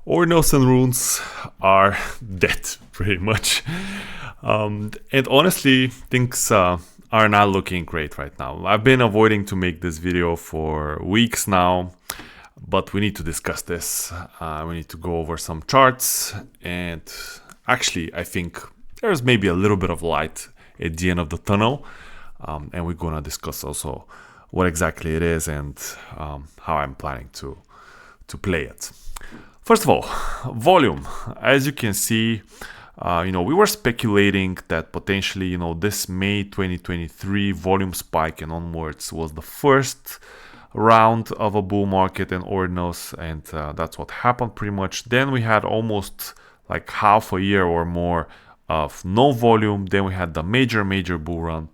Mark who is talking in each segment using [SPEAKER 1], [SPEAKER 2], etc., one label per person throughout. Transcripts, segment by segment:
[SPEAKER 1] Ordinals and runes are dead, pretty much. And honestly, things are not looking great right now. I've been avoiding to make this video for weeks now, but we need to discuss this. We need to go over some charts, and actually, I think there's maybe a little bit of light at the end of the tunnel, and we're gonna discuss also what exactly it is and how I'm planning to play it. First of all, volume. As you can see, we were speculating that potentially, this May 2023 volume spike and onwards was the first round of a bull market in Ordinals, and that's what happened pretty much. Then we had almost like half a year or more of no volume. Then we had the major bull run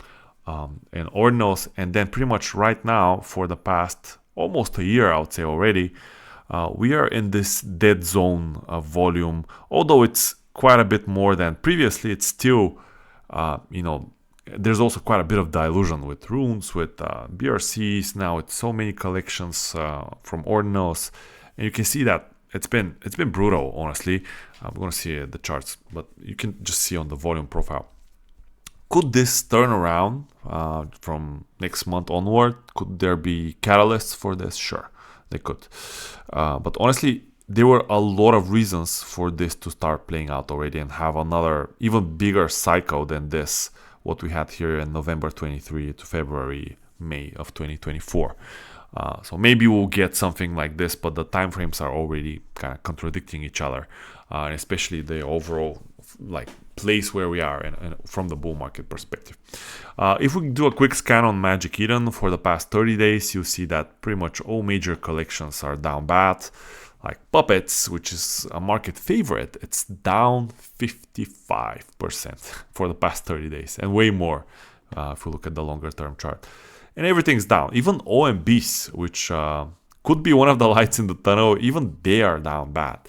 [SPEAKER 1] in Ordinals, and then pretty much right now for the past almost a year, I would say already, we are in this dead zone of volume. Although it's quite a bit more than previously, it's still, there's also quite a bit of dilution with runes, with BRCs. Now it's so many collections from Ordinals, and you can see that it's been brutal, honestly. I'm gonna see the charts, but you can just see on the volume profile. Could this turn around from next month onward? Could there be catalysts for this? Sure, they could. But honestly, there were a lot of reasons for this to start playing out already and have another even bigger cycle than this, what we had here in November 23 to February, May of 2024. So maybe we'll get something like this, but the time frames are already kind of contradicting each other, and especially the overall place where we are and from the bull market perspective. If we do a quick scan on Magic Eden for the past 30 days, you'll see that pretty much all major collections are down bad. Like Puppets, which is a market favorite, it's down 55% for the past 30 days, and way more if we look at the longer term chart. And everything's down. Even OMBs, which could be one of the lights in the tunnel, even they are down bad.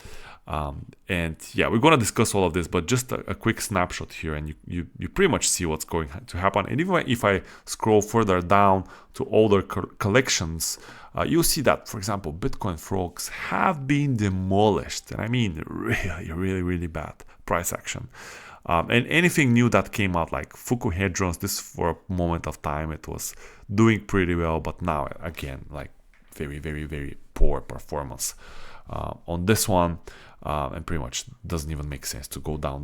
[SPEAKER 1] And yeah, we're going to discuss all of this, but just a quick snapshot here, and you pretty much see what's going to happen. And even if I scroll further down to older collections, you'll see that, for example, Bitcoin frogs have been demolished, and I mean really bad price action. And anything new that came out, like Fuku Hedrons, this for a moment of time it was doing pretty well, but now again, like very poor performance on this one. And pretty much doesn't even make sense to go down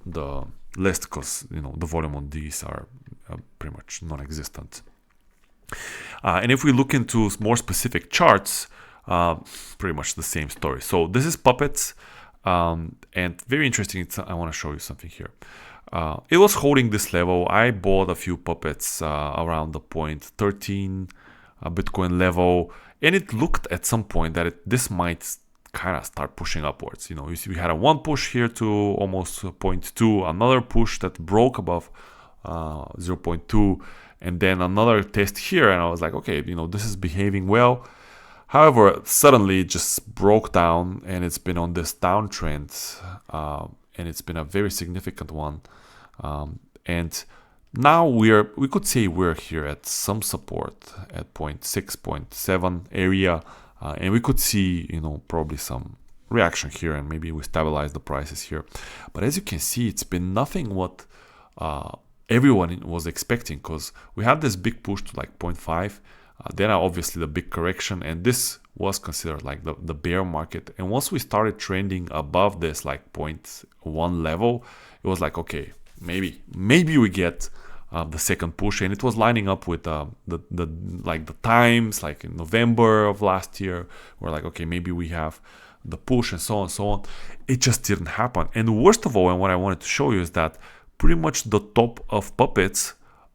[SPEAKER 1] the list, because the volume on these are pretty much non-existent. And if we look into more specific charts, pretty much the same story. So this is Puppets, and very interesting. I want to show you something here. It was holding this level. I bought a few Puppets around the 0.13 Bitcoin level, and it looked at some point that this might kind of start pushing upwards. You see we had a one push here to almost 0.2, another push that broke above 0.2, and then another test here, and I was like, okay, this is behaving well. However, suddenly it just broke down, and it's been on this downtrend, and it's been a very significant one. And now we could say we're here at some support at 0.6, 0.7 area. And we could see, probably some reaction here, and maybe we stabilize the prices here. But as you can see, it's been nothing what everyone was expecting, because we had this big push to like 0.5, then obviously the big correction, and this was considered like the bear market. And once we started trending above this like 0.1 level, it was like, okay, maybe we get the second push, and it was lining up with the times, like in November of last year. We're like, okay, maybe we have the push, and so on. It just didn't happen. And worst of all, and what I wanted to show you is that pretty much the top of Puppets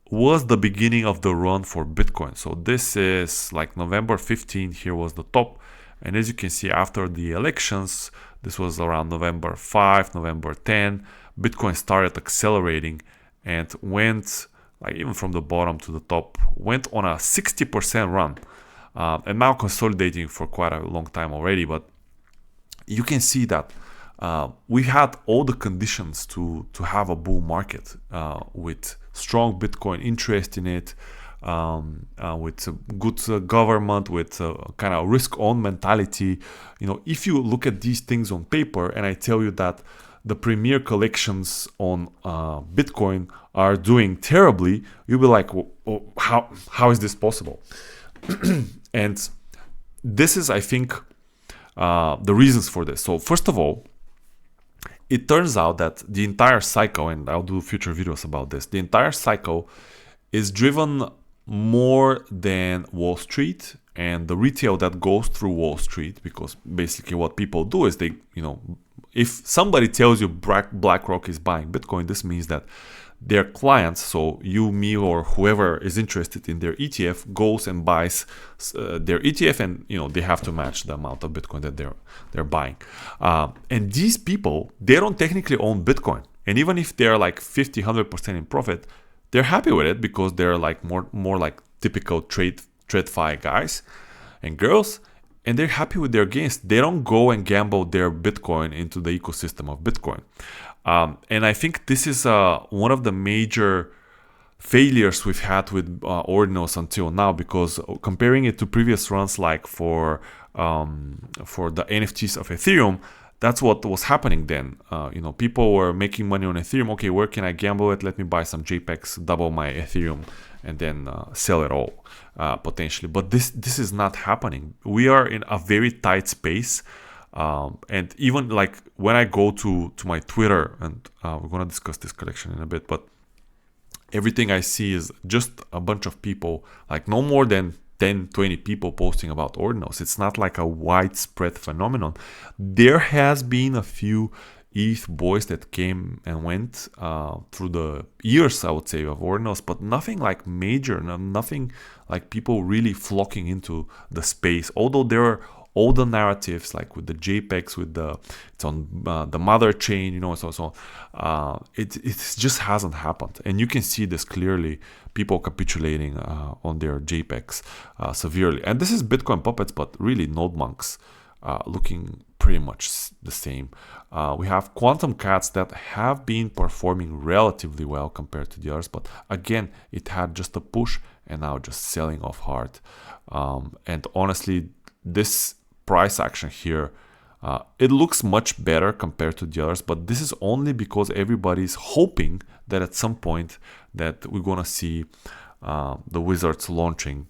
[SPEAKER 1] was the beginning of the run for Bitcoin. So this is like November 15. Here was the top, and as you can see, after the elections, this was around November 5, November 10, Bitcoin started accelerating and went, like even from the bottom to the top, went on a 60% run, and now consolidating for quite a long time already. But you can see that we had all the conditions to have a bull market with strong Bitcoin interest in it, with a good government, with kind of risk-on mentality. If you look at these things on paper, and I tell you that the premier collections on Bitcoin are doing terribly, you'll be like, how is this possible? And this is, I think, the reasons for this. So first of all, it turns out that the entire cycle, and I'll do future videos about this, the entire cycle is driven more than Wall Street and the retail that goes through Wall Street, because basically what people do is they, if somebody tells you BlackRock is buying Bitcoin, this means that their clients, so you, me, or whoever is interested in their ETF, goes and buys their ETF, and they have to match the amount of Bitcoin that they're buying. And these people, they don't technically own Bitcoin, and even if they're like 50-100% in profit, they're happy with it because they're like more like typical TradFi guys and girls, and they're happy with their gains. They don't go and gamble their Bitcoin into the ecosystem of Bitcoin. And I think this is one of the major failures we've had with Ordinals until now, because comparing it to previous runs, like for the NFTs of Ethereum, that's what was happening then. People were making money on Ethereum. Okay, where can I gamble it? Let me buy some JPEGs, double my Ethereum, and then sell it all potentially. But this is not happening. We are in a very tight space. And even like when I go to my Twitter, and we're going to discuss this collection in a bit, but everything I see is just a bunch of people, like no more than 10-20 people posting about Ordinals. It's not like a widespread phenomenon. There has been a few ETH boys that came and went through the years, I would say, of Ordinals, but nothing like major, nothing like people really flocking into the space. Although there are all the narratives, like with the JPEGs, it's on the mother chain, it just hasn't happened. And you can see this clearly, people capitulating on their JPEGs severely. And this is Bitcoin puppets, but really node monks looking pretty much the same. We have quantum cats that have been performing relatively well compared to the others, but again, it had just a push and now just selling off hard. And honestly, this price action here, it looks much better compared to the others, but this is only because everybody's hoping that at some point that we're gonna see the Wizards launching,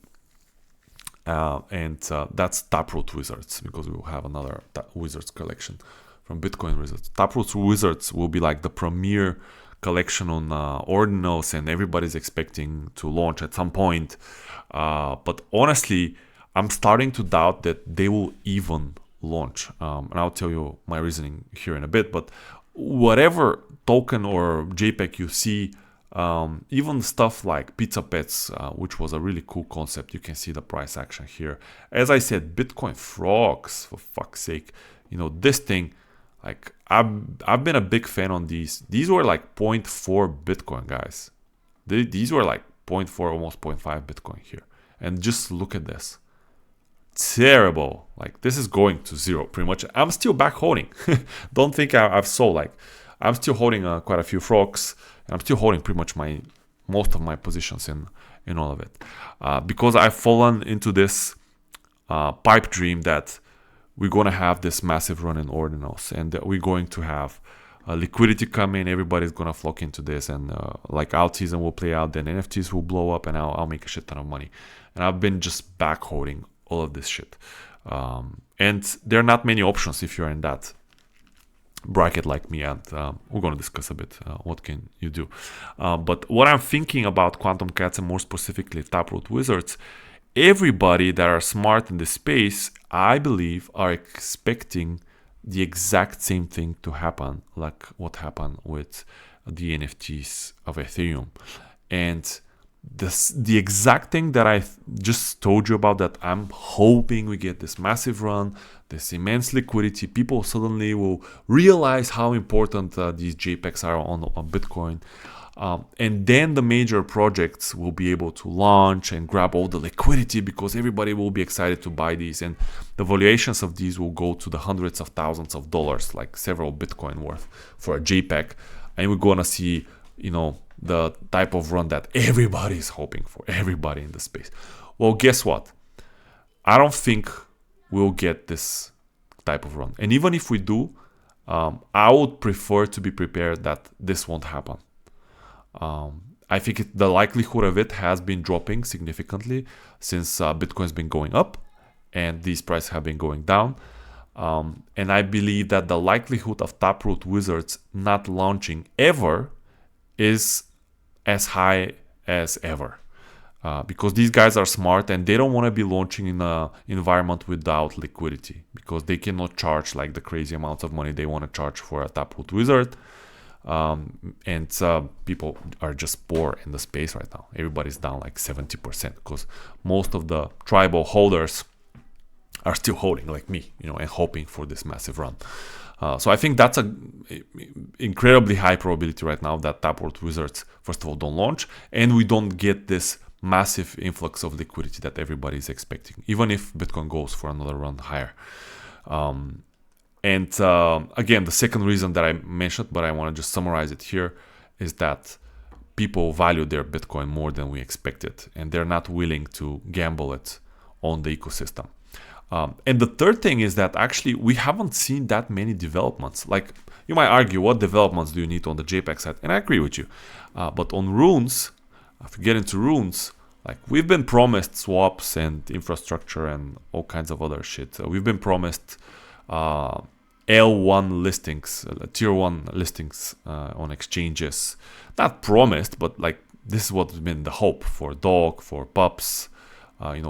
[SPEAKER 1] and that's Taproot Wizards, because we will have another Wizards collection from Bitcoin Wizards. Taproot Wizards will be like the premier collection on Ordinals, and everybody's expecting to launch at some point. But honestly, I'm starting to doubt that they will even launch. And I'll tell you my reasoning here in a bit. But whatever token or JPEG you see, even stuff like Pizza Pets, which was a really cool concept, you can see the price action here. As I said, Bitcoin frogs, for fuck's sake. This thing, like I've been a big fan on these. These were like 0.4 Bitcoin, guys. These were like 0.4, almost 0.5 Bitcoin here. And just look at this. Terrible. Like, this is going to zero pretty much. I'm still back holding. Don't think I've sold. Like, I'm still holding quite a few frogs, and I'm still holding pretty much most of my positions in all of it, because I've fallen into this pipe dream that we're going to have this massive run in Ordinals, and that we're going to have liquidity come in. Everybody's going to flock into this, and like alt season will play out, then NFTs will blow up, and I'll make a shit ton of money. And I've been just back holding all of this shit, and there are not many options if you're in that bracket like me, and we're going to discuss a bit what can you do. But what I'm thinking about Quantum Cats, and more specifically Taproot Wizards, everybody that are smart in this space, I believe, are expecting the exact same thing to happen, like what happened with the NFTs of Ethereum. And the exact thing that I just told you about, that I'm hoping we get this massive run, this immense liquidity, people suddenly will realize how important these JPEGs are on Bitcoin, and then the major projects will be able to launch and grab all the liquidity, because everybody will be excited to buy these, and the valuations of these will go to the hundreds of thousands of dollars, like several Bitcoin worth for a JPEG, and we're gonna see the type of run that everybody is hoping for, everybody in the space. Well, guess what? I don't think we'll get this type of run. And even if we do, I would prefer to be prepared that this won't happen. I think the likelihood of it has been dropping significantly since Bitcoin's been going up and these prices have been going down. And I believe that the likelihood of Taproot Wizards not launching ever is as high as ever. Because these guys are smart and they don't want to be launching in an environment without liquidity, because they cannot charge like the crazy amounts of money they want to charge for a Taproot Wizard. And people are just poor in the space right now. Everybody's down like 70% because most of the tribal holders are still holding like me, and hoping for this massive run. So I think that's an incredibly high probability right now that Taproot Wizards, first of all, don't launch, and we don't get this massive influx of liquidity that everybody is expecting, even if Bitcoin goes for another run higher. And again, the second reason that I mentioned, but I want to just summarize it here, is that people value their Bitcoin more than we expected, and they're not willing to gamble it on the ecosystem. And the third thing is that actually we haven't seen that many developments. Like, you might argue, what developments do you need on the JPEG side? And I agree with you. But on Runes, if you get into Runes, like, we've been promised swaps and infrastructure and all kinds of other shit. We've been promised L1 listings, tier 1 listings on exchanges. Not promised, but like, this is what's been the hope for Dog, for Pups,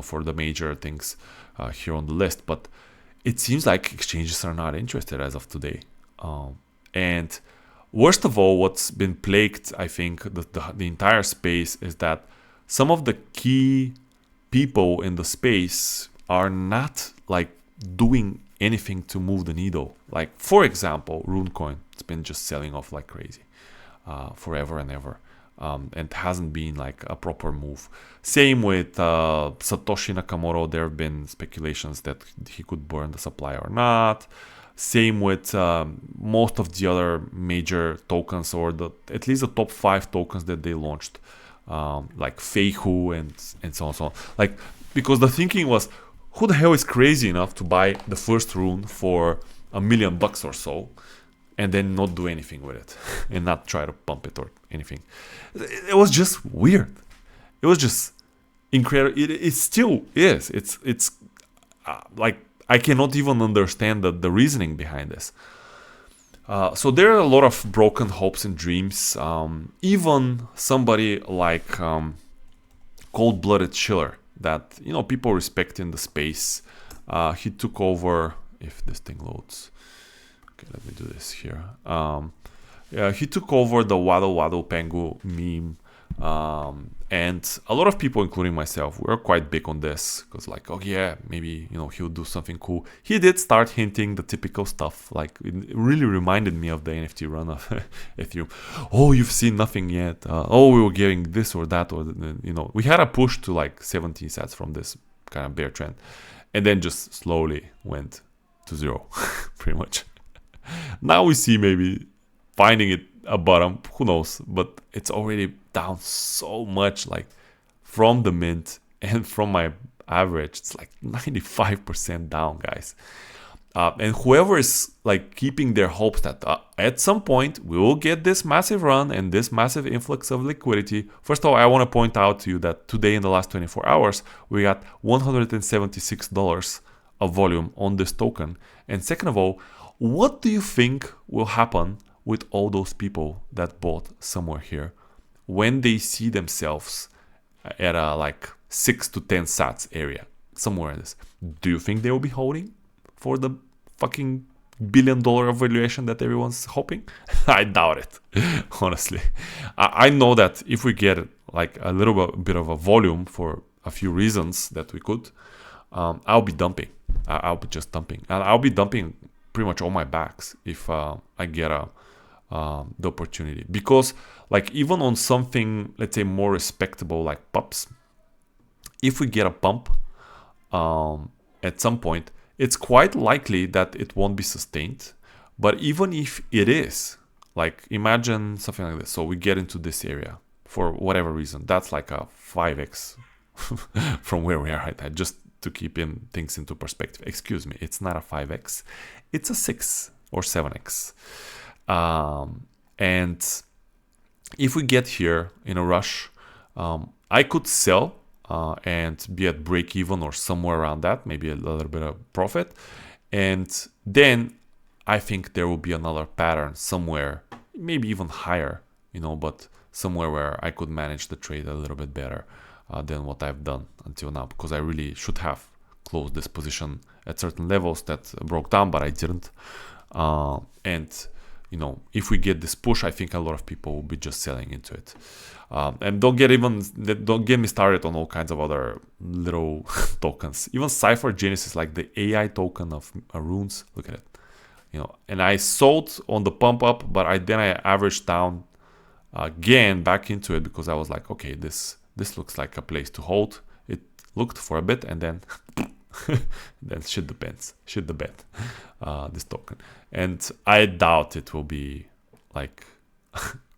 [SPEAKER 1] for the major things here on the list. But it seems like exchanges are not interested as of today. And worst of all, what's been plagued, I think, the entire space is that some of the key people in the space are not like doing anything to move the needle. Like, for example, RuneCoin, it's been just selling off like crazy forever and ever. And hasn't been like a proper move. Same with Satoshi Nakamoto. There have been speculations that he could burn the supply or not. Same with most of the other major tokens, or at least the top 5 tokens that they launched, like Feihu and so on, so on. Like, because the thinking was, who the hell is crazy enough to buy the first rune for $1 million or so, and then not do anything with it and not try to pump it or anything? It was just weird. It was just incredible. It still is. It's like, I cannot even understand the reasoning behind this. So there are a lot of broken hopes and dreams. Even somebody like Cold-Blooded Schiller, that people respect in the space. He took over. If this thing loads. Okay, let me do this here. He took over the Waddle Waddle Pengu meme. And a lot of people, including myself, were quite big on this. Because like, oh yeah, maybe, he'll do something cool. He did start hinting the typical stuff. Like, it really reminded me of the NFT run of Ethereum. Oh, you've seen nothing yet. Oh, we were getting this or that. Or, we had a push to like 17 sats from this kind of bear trend. And then just slowly went to zero, pretty much. Now we see maybe finding it a bottom, who knows, but it's already down so much, like from the mint and from my average, it's like 95% down, guys. And whoever is like keeping their hopes that at some point we will get this massive run and this massive influx of liquidity. First of all, I want to point out to you that today in the last 24 hours, we got $176 of volume on this token. And second of all, what do you think will happen with all those people that bought somewhere here when they see themselves at a like 6 to 10 sats area, somewhere in this? Do you think they will be holding for the fucking $1 billion valuation that everyone's hoping? I doubt it, honestly. I know that if we get like a little bit of a volume for a few reasons that we could, I'll be dumping. I'll be just dumping. And I'll be dumping pretty much all my backs if I get the opportunity. Because like, even on something, let's say, more respectable like Pups, if we get a pump at some point, it's quite likely that it won't be sustained. But even if it is, Like imagine something like this. So we get into this area for whatever reason. That's like a 5x from where we are right now. Just to keep in things into perspective. Excuse me, it's not a 5x. It's a 6 or 7x. And if we get here in a rush, I could sell and be at break even or somewhere around that, maybe a little bit of profit. And then I think there will be another pattern somewhere, maybe even higher, but somewhere where I could manage the trade a little bit better than what I've done until now, because I really should have closed this position at certain levels that broke down, but I didn't. And if we get this push, I think a lot of people will be just selling into it. And don't get me started on all kinds of other little tokens. Even Cypher Genesis, like the AI token of runes, look at it. And I sold on the pump up, but then I averaged down again back into it because I was like, okay, this looks like a place to hold. It looked for a bit, and then then shit the bed, this token. And I doubt it will be like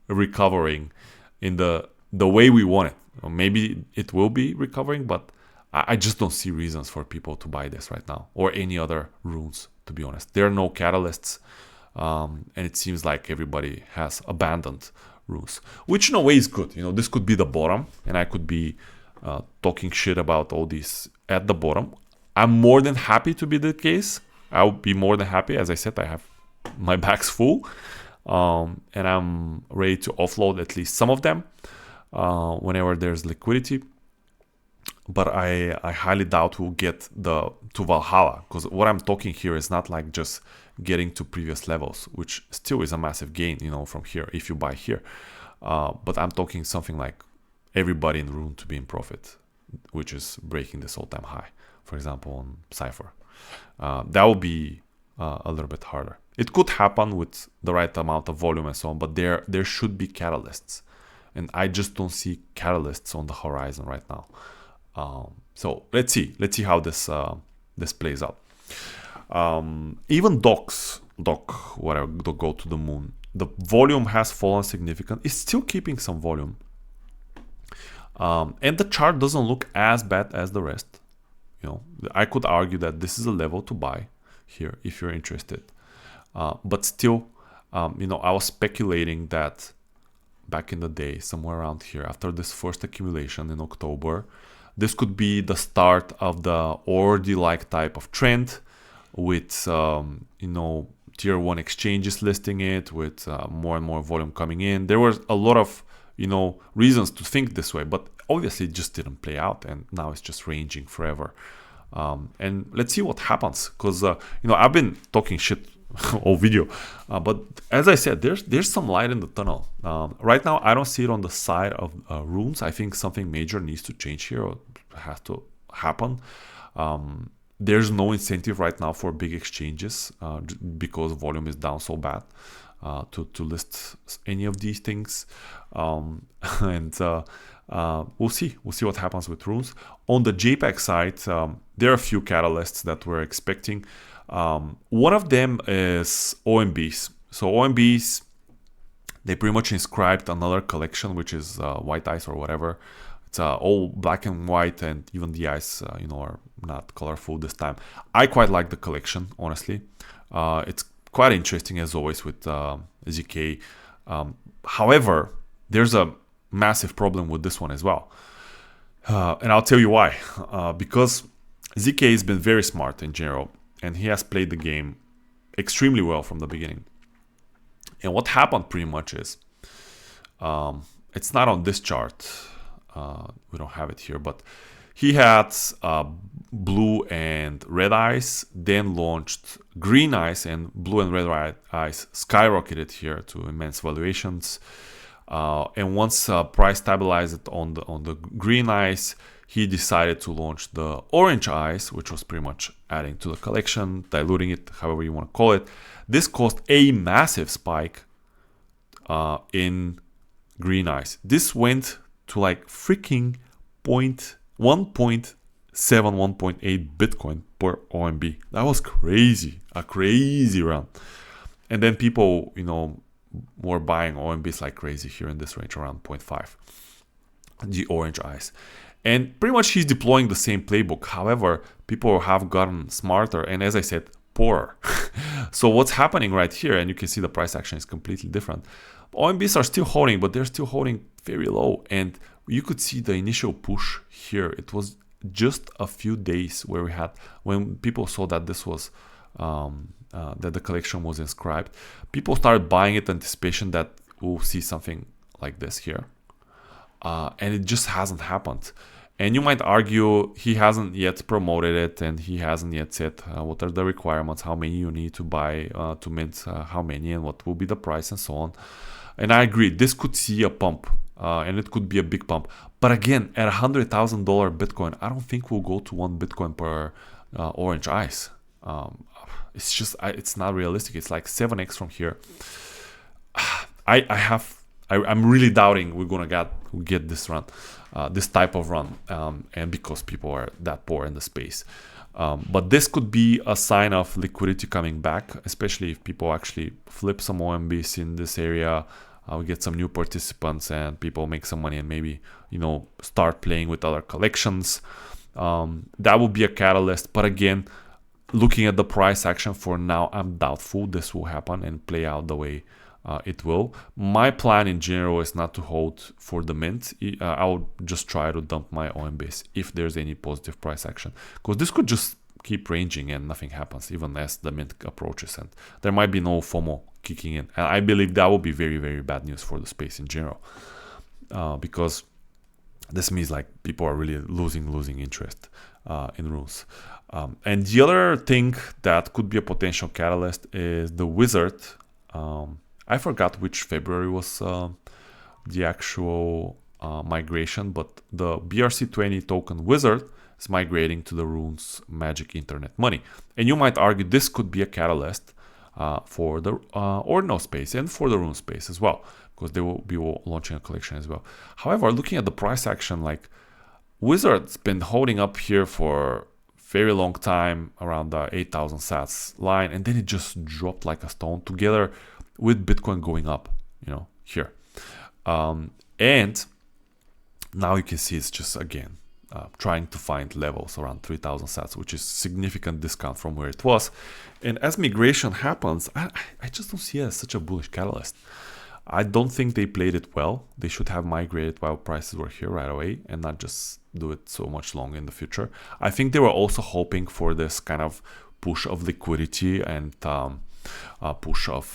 [SPEAKER 1] recovering in the way we want it. Or maybe it will be recovering, but I just don't see reasons for people to buy this right now or any other runes, to be honest. There are no catalysts, and it seems like everybody has abandoned runes, which in a way is good. This could be the bottom, and I could be talking shit about all these at the bottom. I'm more than happy to be the case. I'll be more than happy. As I said, I have my bags full, and I'm ready to offload at least some of them whenever there's liquidity. But I highly doubt we'll get to Valhalla, because what I'm talking here is not like just getting to previous levels, which still is a massive gain, from here if you buy here. But I'm talking something like everybody in the room to be in profit, which is breaking this all-time high, for example, on Cypher. That will be a little bit harder. It could happen with the right amount of volume and so on, but there should be catalysts, and I just don't see catalysts on the horizon right now. So let's see how this plays out. Even whatever, the go to the moon, the volume has fallen significantly. It's still keeping some volume, and the chart doesn't look as bad as the rest. I could argue that this is a level to buy here if you're interested, but still, I was speculating that back in the day, somewhere around here, after this first accumulation in October, this could be the start of the Ordi-like type of trend with, tier 1 exchanges listing it, with more and more volume coming in. There was a lot of, reasons to think this way, but obviously it just didn't play out, and now it's just ranging forever. And let's see what happens, because, I've been talking shit all video, but as I said, there's some light in the tunnel. Right now, I don't see it on the side of runes. I think something major needs to change here, or has to happen. There's no incentive right now for big exchanges because volume is down so bad to list any of these things. And we'll see what happens with runes. On the JPEG side, there are a few catalysts that we're expecting. One of them is OMBs. So OMBs, they pretty much inscribed another collection, which is white ice or whatever. It's all black and white, and even the eyes, are not colorful this time. I quite like the collection, honestly. It's quite interesting as always with ZK. However, there's a massive problem with this one as well, and I'll tell you why. Because ZK has been very smart in general, and he has played the game extremely well from the beginning. And what happened pretty much is, it's not on this chart. We don't have it here, but he had blue and red eyes, then launched green eyes, and blue and red eyes skyrocketed here to immense valuations. And once price stabilized on the green eyes, he decided to launch the orange eyes, which was pretty much adding to the collection, diluting it, however you want to call it. This caused a massive spike in green eyes. This went to like freaking 1.7, 1.8 Bitcoin per OMB. That was crazy, a crazy run. And then people, were buying OMBs like crazy here in this range around 0.5, the orange eyes. And pretty much he's deploying the same playbook. However, people have gotten smarter and, as I said, poorer. So what's happening right here, and you can see the price action is completely different. OMBs are still holding, but they're still holding very low. And you could see the initial push here. It was just a few days where we had, when people saw that this was, that the collection was inscribed, people started buying it in anticipation that we'll see something like this here. And it just hasn't happened. And you might argue he hasn't yet promoted it, and he hasn't yet said what are the requirements, how many you need to buy to mint, how many, and what will be the price, and so on. And I agree, this could see a pump, and it could be a big pump. But again, at $100,000 Bitcoin, I don't think we'll go to 1 Bitcoin per orange eyes. It's just, it's not realistic. It's like 7x from here. I'm really doubting we're gonna get this run, this type of run, and because people are that poor in the space. But this could be a sign of liquidity coming back, especially if people actually flip some OMBs in this area. We get some new participants and people make some money and maybe, start playing with other collections. That would be a catalyst. But again, looking at the price action for now, I'm doubtful this will happen and play out the way it will. My plan in general is not to hold for the mint. I'll just try to dump my OMBs if there's any positive price action, because this could just keep ranging and nothing happens even as the mint approaches, and there might be no FOMO kicking in. And I believe that will be very, very bad news for the space in general, because this means like people are really losing interest in runes. And the other thing that could be a potential catalyst is the wizard. I forgot which February was the actual migration, but the BRC20 token wizard is migrating to the runes magic internet money. And you might argue this could be a catalyst for the ordinal space and for the rune space as well, because they will be launching a collection as well. However, looking at the price action, like wizard's been holding up here for very long time around the 8,000 sats line, and then it just dropped like a stone together with Bitcoin going up, here. And now you can see it's just, again, trying to find levels around 3,000 sats, which is significant discount from where it was. And as migration happens, I just don't see it as such a bullish catalyst. I don't think they played it well. They should have migrated while prices were here right away and not just do it so much long in the future. I think they were also hoping for this kind of push of liquidity and push of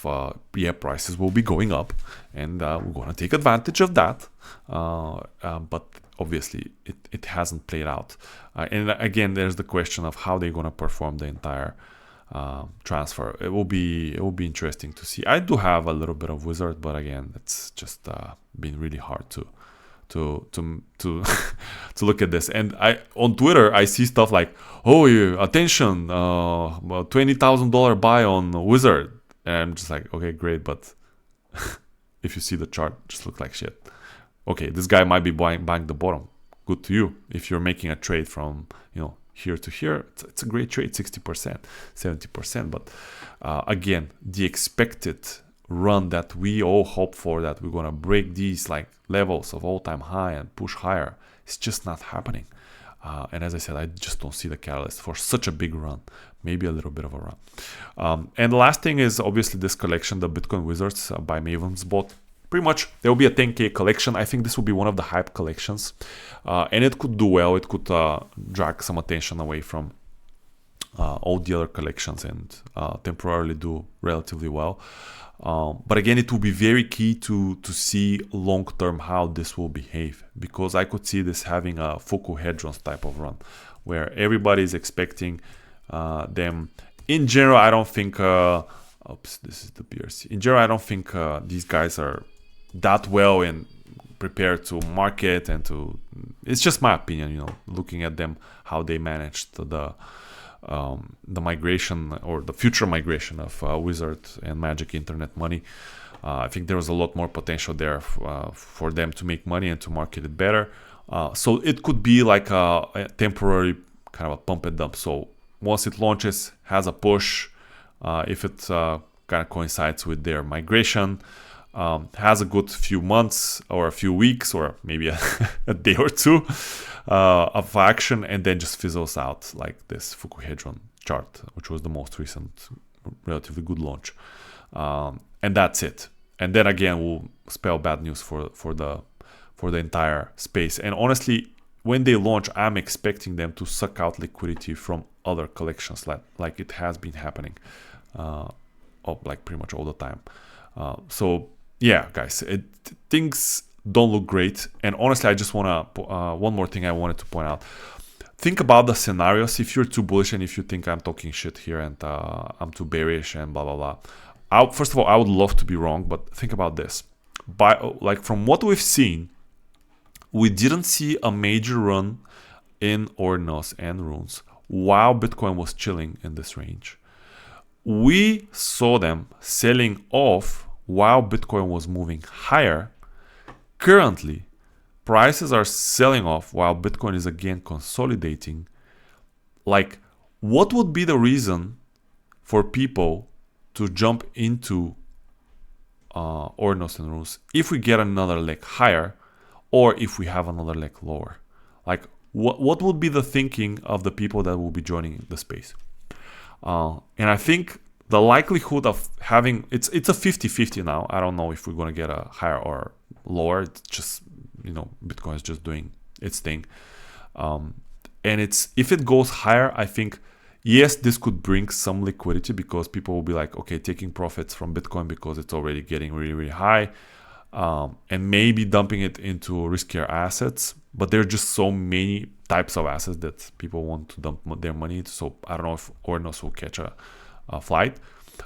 [SPEAKER 1] prices will be going up, and we're going to take advantage of that. But obviously it hasn't played out. And again, there's the question of how they're going to perform the entire transfer. It will be interesting to see. I do have a little bit of wizard, but again, it's just been really hard to to look at this. And on Twitter I see stuff like, oh yeah, attention, $20,000 buy on wizard, and I'm just like, okay, great, but if you see the chart, it just looks like shit. Okay, this guy might be buying the bottom. Good to you. If you're making a trade from here to here, it's a great trade, 60%, 70%. But again, the expected run that we all hope for, that we're gonna break these like levels of all-time high and push higher, it's just not happening. And as I said, I just don't see the catalyst for such a big run. Maybe a little bit of a run. And the last thing is obviously this collection, the Bitcoin Wizards by Maven's bot. Pretty much there will be a 10K collection. I think this will be one of the hype collections, and it could do well. It could drag some attention away from all the other collections and temporarily do relatively well. But again, it will be very key to see long term how this will behave, because I could see this having a Focal Hedrons type of run where everybody is expecting them. In general, I don't think oops, this is the BRC. In general, I don't think these guys are that well and prepared to market and to. It's just my opinion, looking at them, how they managed the migration or the future migration of Wizard and Magic Internet Money. I think there was a lot more potential there for them to make money and to market it better. So it could be like a temporary kind of a pump and dump. So once it launches, has a push, if it kind of coincides with their migration, has a good few months or a few weeks or maybe a day or two of action, and then just fizzles out like this Fukuhedron chart, which was the most recent relatively good launch. And that's it. And then again, will spell bad news for the entire space. And honestly, when they launch, I'm expecting them to suck out liquidity from other collections, like it has been happening, like pretty much all the time. So yeah, guys, things don't look great. And honestly, I just wanna one more thing I wanted to point out. Think about the scenarios. If you're too bullish and if you think I'm talking shit here and I'm too bearish and blah blah blah. First of all, I would love to be wrong, but think about this. From what we've seen, we didn't see a major run in Ordinals and runes while Bitcoin was chilling in this range. We saw them selling off while Bitcoin was moving higher. Currently, prices are selling off while Bitcoin is again consolidating. Like, what would be the reason for people to jump into Ordinals and runes if we get another leg higher, or if we have another leg lower? Like, what would be the thinking of the people that will be joining the space? And I think the likelihood of having it's a 50-50 now. I don't know if we're gonna get a higher or lower. It's just, Bitcoin is just doing its thing. And if it goes higher, I think yes, this could bring some liquidity because people will be like, okay, taking profits from Bitcoin because it's already getting really, really high. And maybe dumping it into riskier assets, but there are just so many types of assets that people want to dump their money into. So I don't know if Ordinals will catch a flight.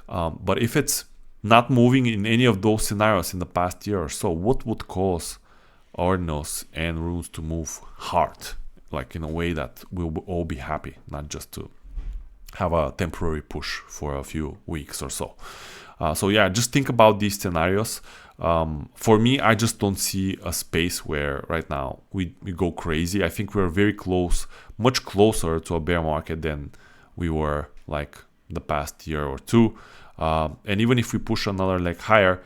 [SPEAKER 1] But if it's not moving in any of those scenarios in the past year or so, what would cause Ordinals and runes to move hard, like in a way that we'll all be happy, not just to have a temporary push for a few weeks or so. So yeah, just think about these scenarios. For me, I just don't see a space where right now we go crazy. I think we're very close, much closer to a bear market than we were like the past year or two. And even if we push another leg higher,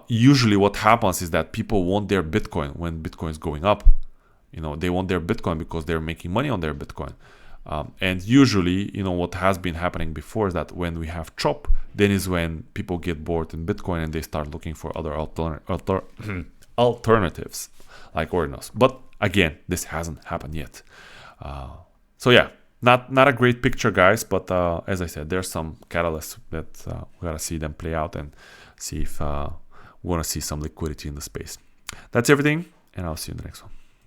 [SPEAKER 1] usually what happens is that people want their Bitcoin when Bitcoin is going up. They want their Bitcoin because they're making money on their Bitcoin. And usually, what has been happening before is that when we have chop, then is when people get bored in Bitcoin and they start looking for other alternatives like Ordinals. But again, this hasn't happened yet. So yeah, not a great picture, guys. But as I said, there's some catalysts that we gotta see them play out and see if we want to see some liquidity in the space. That's everything, and I'll see you in the next one.